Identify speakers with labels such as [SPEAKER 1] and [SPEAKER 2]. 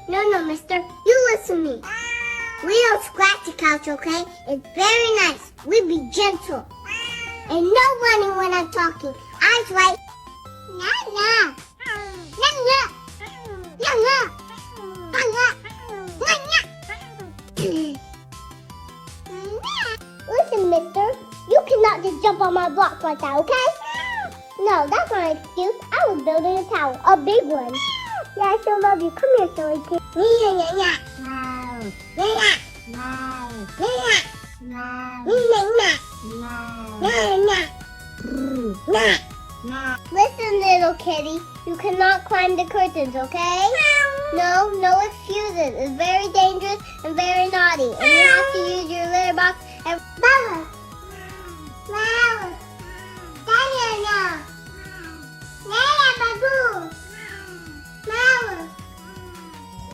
[SPEAKER 1] No, mister. You listen to me. We don't scratch the couch, okay? It's very nice. We be gentle. And no running when I'm talking. Eyes right. Nah. Listen, mister. You cannot just jump on my block like that, okay? No, that's not an excuse. I was building a tower, a big one. Yeah, I still love you. Come here, silly kid. Listen, little kitty. You cannot climb the curtains, okay? No excuses. It's very dangerous and very naughty. And you have to use your